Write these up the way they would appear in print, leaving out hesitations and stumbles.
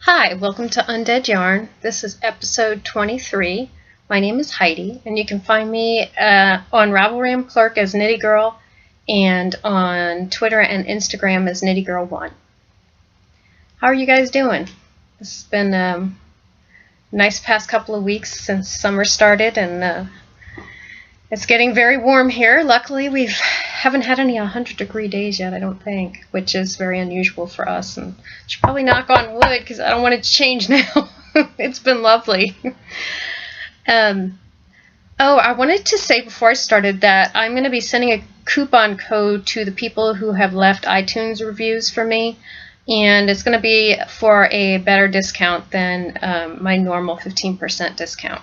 Hi, welcome to Undead Yarn. This is episode 23. My name is Heidi, and you can find me on Ravelry and Plurk as Knitty Girl, and on Twitter and Instagram as Knitty Girl 1. How are you guys doing? This has been a nice past couple of weeks since summer started, and it's getting very warm here. Luckily, we haven't had any 100-degree days yet, I don't think, which is very unusual for us. And I should probably knock on wood because I don't want it to change now. It's been lovely. I wanted to say before I started that I'm going to be sending a coupon code to the people who have left iTunes reviews for me, and it's going to be for a better discount than my normal 15% discount.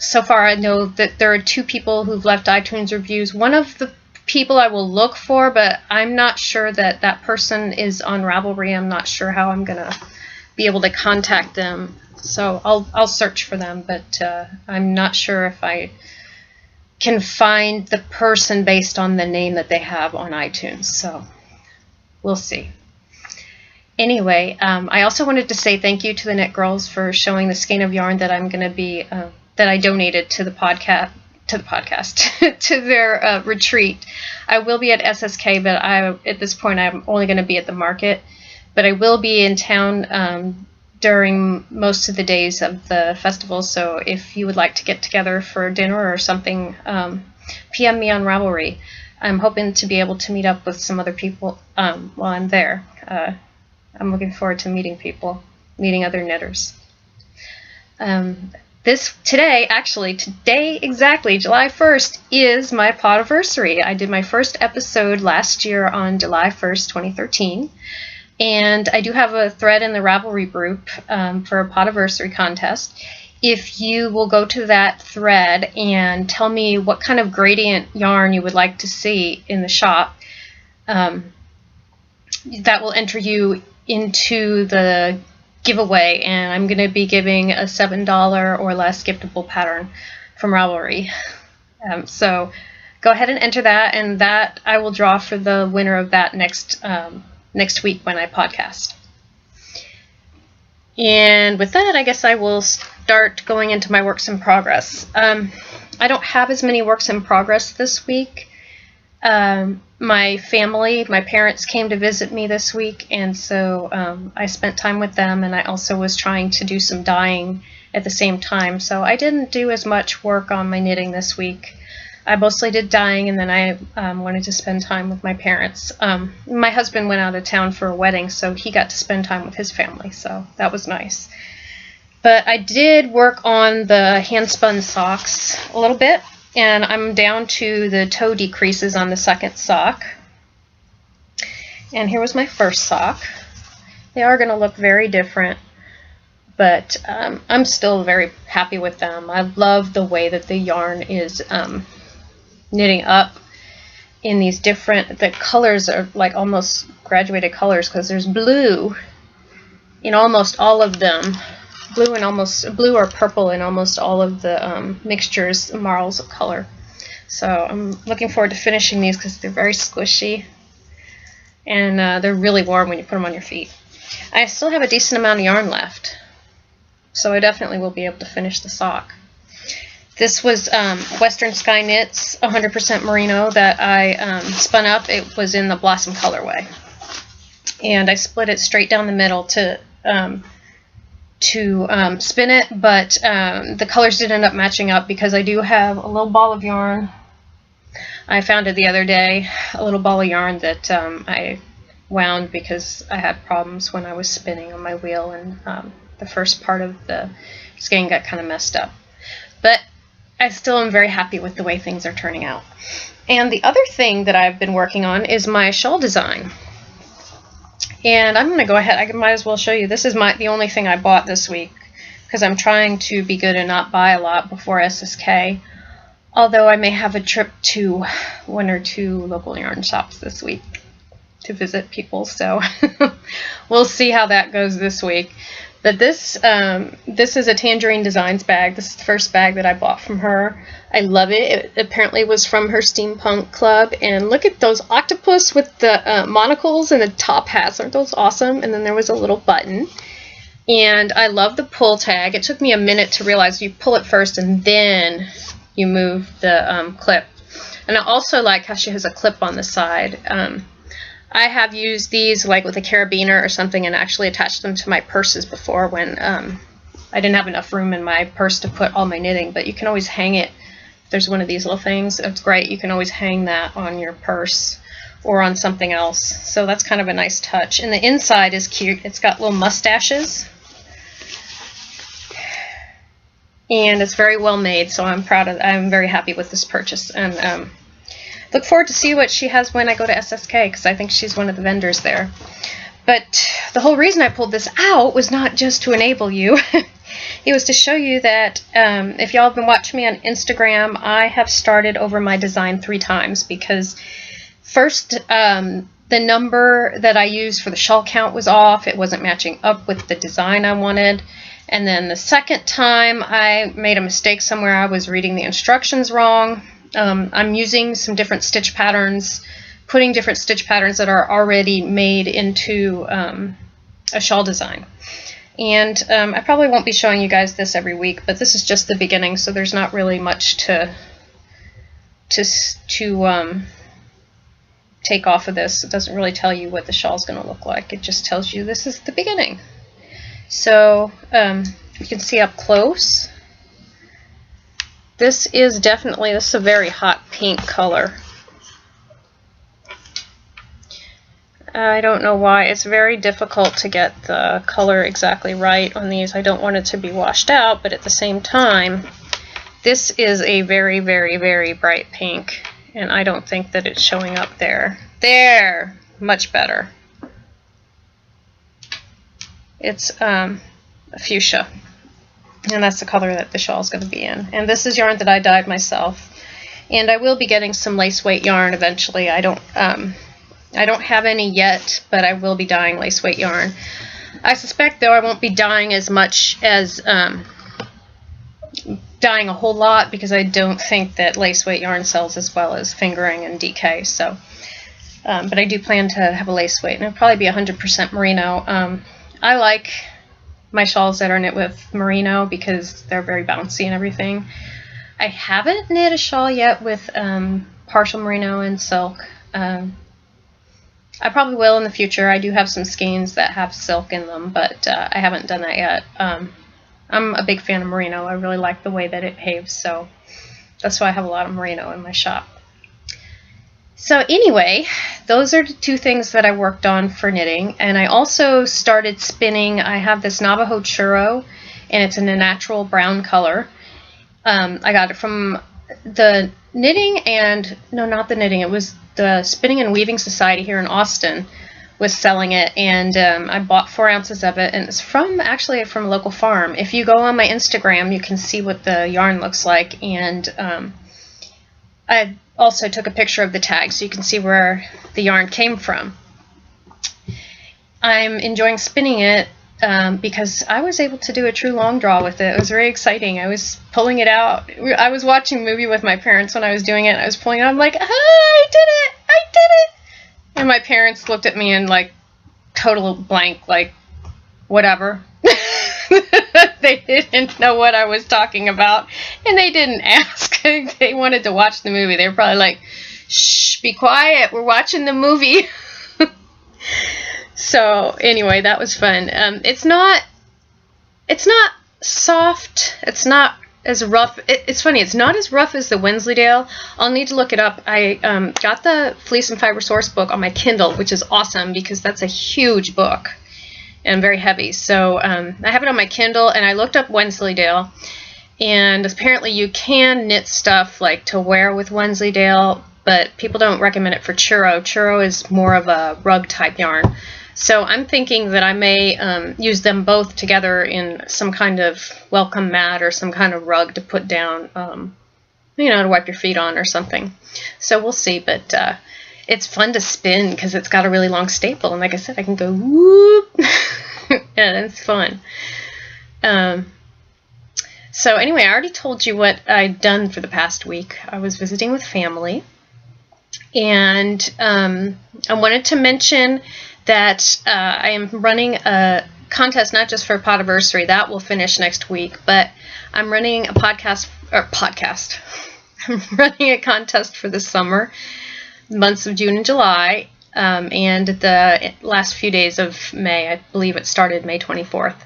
So far I know that there are 2 people who've left iTunes reviews. One of the people I will look for, but I'm not sure that that person is on Ravelry. I'm not sure how I'm going to be able to contact them. So I'll search for them, but I'm not sure if I can find the person based on the name that they have on iTunes. So we'll see. Anyway, I also wanted to say thank you to the Knit Girls for showing the skein of yarn that I'm going to be that I donated to the podcast to their retreat. I will be at SSK, but at this point I'm only going to be at the market. But I will be in town during most of the days of the festival. So if you would like to get together for dinner or something, PM me on Ravelry. I'm hoping to be able to meet up with some other people while I'm there. I'm looking forward to meeting other knitters. Today exactly, July 1st, is my podiversary. I did my first episode last year on July 1st, 2013. And I do have a thread in the Ravelry group for a podiversary contest. If you will go to that thread and tell me what kind of gradient yarn you would like to see in the shop, that will enter you into the giveaway, and I'm going to be giving a $7 or less giftable pattern from Ravelry. So go ahead and enter that, and that I will draw for the winner of that next week when I podcast. And with that, I guess I will start going into my works in progress. I don't have as many works in progress this week. My parents came to visit me this week, and so I spent time with them, and I also was trying to do some dyeing at the same time. So I didn't do as much work on my knitting this week. I mostly did dyeing, and then I wanted to spend time with my parents. My husband went out of town for a wedding, so he got to spend time with his family, so that was nice. But I did work on the hand-spun socks a little bit, and I'm down to the toe decreases on the second sock. And here was my first sock. They are going to look very different, but I'm still very happy with them. I love the way that the yarn is knitting up in these the colors are like almost graduated colors, because there's blue in almost all of them. Blue or purple in almost all of the mixtures, marls of color. So I'm looking forward to finishing these because they're very squishy, and they're really warm when you put them on your feet. I still have a decent amount of yarn left, so I definitely will be able to finish the sock. This was Western Sky Knits 100% merino that I spun up. It was in the Blossom colorway, and I split it straight down the middle to spin it, but the colors didn't end up matching up because I do have a little ball of yarn. I found it the other day, a little ball of yarn that I wound because I had problems when I was spinning on my wheel, and the first part of the skein got kind of messed up. But I still am very happy with the way things are turning out. And the other thing that I've been working on is my shawl design. And I'm going to go ahead, I might as well show you. This is the only thing I bought this week, because I'm trying to be good and not buy a lot before SSK. Although I may have a trip to 1 or 2 local yarn shops this week to visit people, so we'll see how that goes this week. But this is a Tangerine Designs bag. This is the first bag that I bought from her. I love it. It apparently was from her steampunk club. And look at those octopus with the monocles and the top hats. Aren't those awesome? And then there was a little button. And I love the pull tag. It took me a minute to realize you pull it first and then you move the clip. And I also like how she has a clip on the side. I have used these like with a carabiner or something and actually attached them to my purses before when I didn't have enough room in my purse to put all my knitting, but you can always hang it. There's one of these little things. It's great. You can always hang that on your purse or on something else. So that's kind of a nice touch. And the inside is cute. It's got little mustaches. And it's very well made, so I'm very happy with this purchase. And look forward to see what she has when I go to SSK, because I think she's one of the vendors there. But the whole reason I pulled this out was not just to enable you. It was to show you that if y'all have been watching me on Instagram, I have started over my design 3 times, because first the number that I used for the shawl count was off. It wasn't matching up with the design I wanted. And then the second time I made a mistake somewhere. I was reading the instructions wrong. I'm using some different stitch patterns, putting different stitch patterns that are already made into a shawl design. And I probably won't be showing you guys this every week, but this is just the beginning, so there's not really much to take off of this. It doesn't really tell you what the shawl's going to look like. It just tells you this is the beginning. So you can see up close. This is a very hot pink color. I don't know why. It's very difficult to get the color exactly right on these. I don't want it to be washed out, but at the same time, this is a very, very, very bright pink, and I don't think that it's showing up there. There! Much better. It's a fuchsia. And that's the color that the shawl is going to be in. And this is yarn that I dyed myself. And I will be getting some lace weight yarn eventually. I don't have any yet, but I will be dyeing lace weight yarn. I suspect, though, I won't be dyeing as much as dyeing a whole lot, because I don't think that lace weight yarn sells as well as fingering and DK. So, but I do plan to have a lace weight, and it'll probably be 100% merino. I like my shawls that are knit with merino because they're very bouncy and everything. I haven't knit a shawl yet with partial merino and silk. I probably will in the future. I do have some skeins that have silk in them, but I haven't done that yet. I'm a big fan of merino. I really like the way that it behaves, so that's why I have a lot of merino in my shop. So anyway, those are the 2 things that I worked on for knitting, and I also started spinning. I have this Navajo churro, and it's in a natural brown color. I got it from the knitting and, no, not the knitting, it was the Spinning and Weaving Society here in Austin was selling it, and I bought 4 ounces of it, and it's actually from a local farm. If you go on my Instagram, you can see what the yarn looks like, and I also took a picture of the tag so you can see where the yarn came from. I'm enjoying spinning it because I was able to do a true long draw with it. It was very exciting. I was pulling it out. I was watching a movie with my parents when I was doing it. I was pulling it out. I'm like, ah, I did it! I did it! And my parents looked at me and like total blank, like, whatever. They didn't know what I was talking about, and they didn't ask. They wanted to watch the movie. They were probably like, shh, be quiet, we're watching the movie. So anyway, that was fun. It's not soft, it's not as rough. It's funny, it's not as rough as the Wensleydale. I'll need to look it up. I got the Fleece and Fiber Source book on my Kindle, which is awesome because that's a huge book and very heavy. So I have it on my Kindle, and I looked up Wensleydale, and apparently you can knit stuff like to wear with Wensleydale, but people don't recommend it for churro. Churro is more of a rug type yarn. So I'm thinking that I may use them both together in some kind of welcome mat or some kind of rug to put down, you know, to wipe your feet on or something. So we'll see, but it's fun to spin because it's got a really long staple, and like I said, I can go whoop, and it's fun. So anyway, I already told you what I'd done for the past week. I was visiting with family, and I wanted to mention that I am running a contest, not just for Podiversary, that will finish next week, but I'm running a podcast. I'm running a contest for the summer, months of June and July, and the last few days of May. I believe it started May 24th.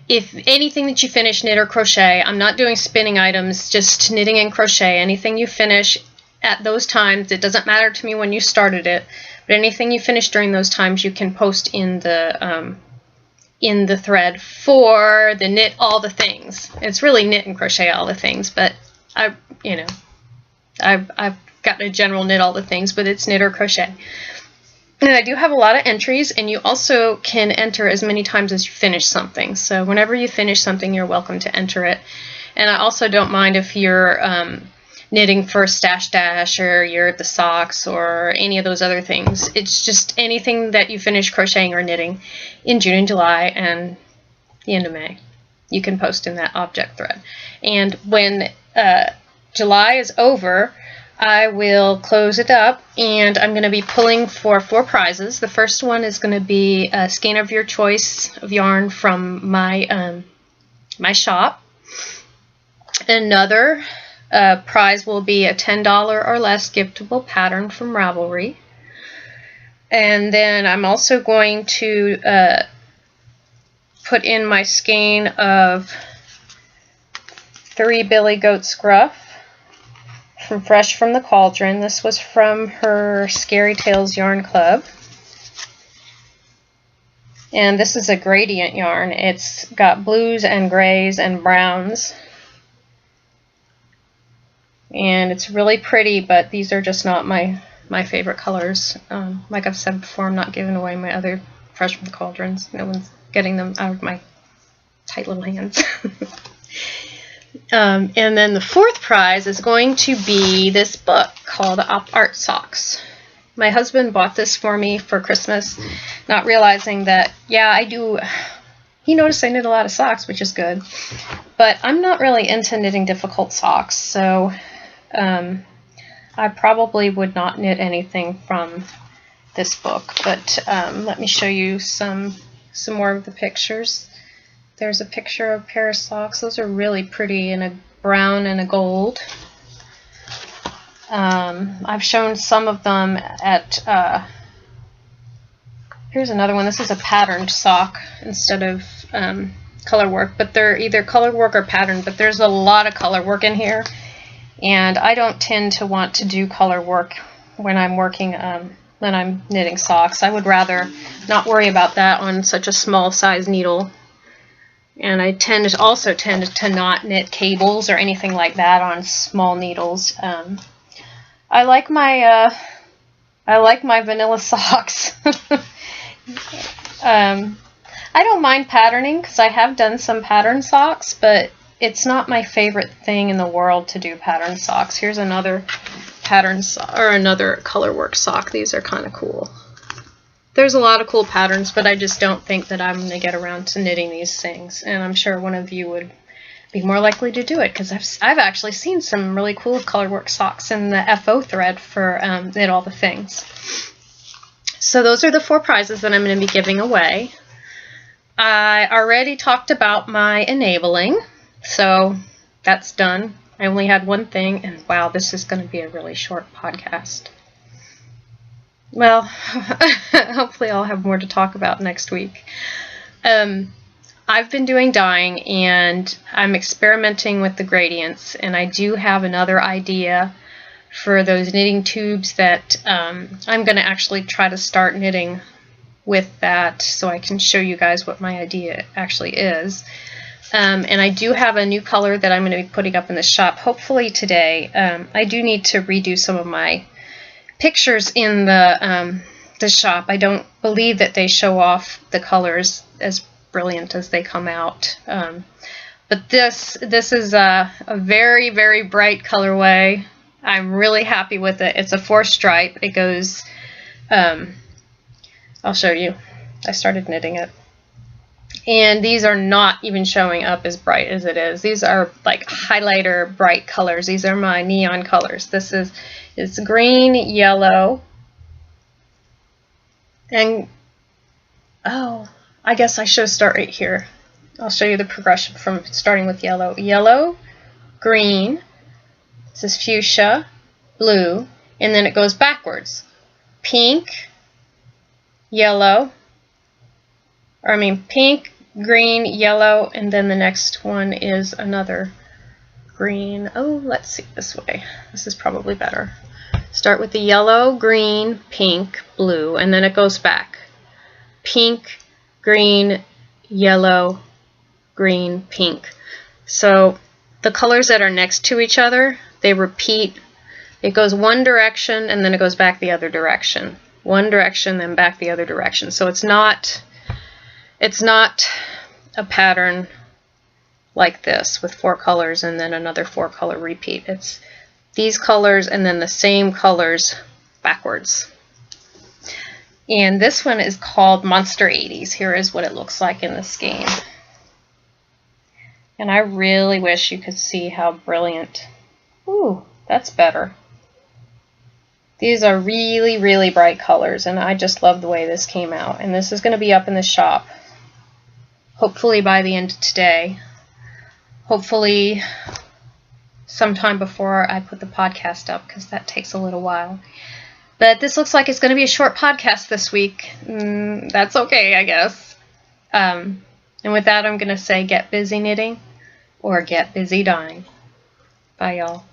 If anything that you finish, knit or crochet, I'm not doing spinning items, just knitting and crochet. Anything you finish at those times, it doesn't matter to me when you started it, but anything you finish during those times, you can post in the thread for the knit all the things. It's really knit and crochet all the things, but I've got a general knit all the things, but it's knit or crochet. And I do have a lot of entries, and you also can enter as many times as you finish something. So whenever you finish something, you're welcome to enter it. And I also don't mind if you're knitting for Stash Dash, or you're at the socks, or any of those other things. It's just anything that you finish crocheting or knitting in June and July and the end of May. You can post in that object thread. And when July is over, I will close it up, and I'm going to be pulling for 4 prizes. The first one is going to be a skein of your choice of yarn from my my shop. Another prize will be a $10 or less giftable pattern from Ravelry. And then I'm also going to put in my skein of 3 Billy Goat Scruff from Fresh from the Cauldron. This was from her Scary Tales Yarn Club. And this is a gradient yarn. It's got blues and grays and browns. And it's really pretty, but these are just not my favorite colors. Like I've said before, I'm not giving away my other Fresh from the Cauldrons. No one's getting them out of my tight little hands. And then the 4th prize is going to be this book called Op Art Socks. My husband bought this for me for Christmas, not realizing that, yeah, I do. He noticed I knit a lot of socks, which is good. But I'm not really into knitting difficult socks, so I probably would not knit anything from this book. But let me show you some more of the pictures. There's a picture of a pair of socks. Those are really pretty in a brown and a gold. I've shown some of them at, here's another one. This is a patterned sock instead of color work, but they're either color work or patterned, but there's a lot of color work in here, and I don't tend to want to do color work when I'm working, when I'm knitting socks. I would rather not worry about that on such a small size needle. And I also tend to not knit cables or anything like that on small needles. I like my vanilla socks. I don't mind patterning because I have done some pattern socks, but it's not my favorite thing in the world to do pattern socks. Here's another pattern or another color work sock. These are kind of cool. There's a lot of cool patterns, but I just don't think that I'm going to get around to knitting these things. And I'm sure one of you would be more likely to do it, because I've actually seen some really cool colorwork socks in the FO thread for Knit All the Things. So those are the 4 prizes that I'm going to be giving away. I already talked about my enabling, so that's done. I only had one thing, and wow, this is going to be a really short podcast. Well, hopefully I'll have more to talk about next week. I've been doing dyeing, and I'm experimenting with the gradients, and I do have another idea for those knitting tubes that I'm going to actually try to start knitting with that, so I can show you guys what my idea actually is. And I do have a new color that I'm going to be putting up in the shop, hopefully today. I do need to redo some of my pictures in the shop. I don't believe that they show off the colors as brilliant as they come out. But this is a very, very bright colorway. I'm really happy with it. It's a 4-stripe. It goes, I'll show you. I started knitting it. And these are not even showing up as bright as it is. These are like highlighter bright colors. These are my neon colors. It's green, yellow, and oh, I guess I should start right here. I'll show you the progression from starting with yellow. Yellow, green, this is fuchsia, blue, and then it goes backwards. Pink, yellow, pink, green, yellow, and then the next one is another green. Oh, let's see this way. This is probably better. Start with the yellow, green, pink, blue, and then it goes back. Pink, green, yellow, green, pink. So the colors that are next to each other, they repeat. It goes one direction and then it goes back the other direction. One direction, then back the other direction. So it's not a pattern like this with 4 colors and then another 4-color repeat. It's these colors and then the same colors backwards. And this one is called Monster 80s. Here is what it looks like in this game. And I really wish you could see how brilliant. Ooh, that's better. These are really, really bright colors, and I just love the way this came out. And this is going to be up in the shop, hopefully by the end of today. Hopefully sometime before I put the podcast up, because that takes a little while. But this looks like it's going to be a short podcast this week. That's okay, I guess. And with that, I'm going to say get busy knitting or get busy dying. Bye, y'all.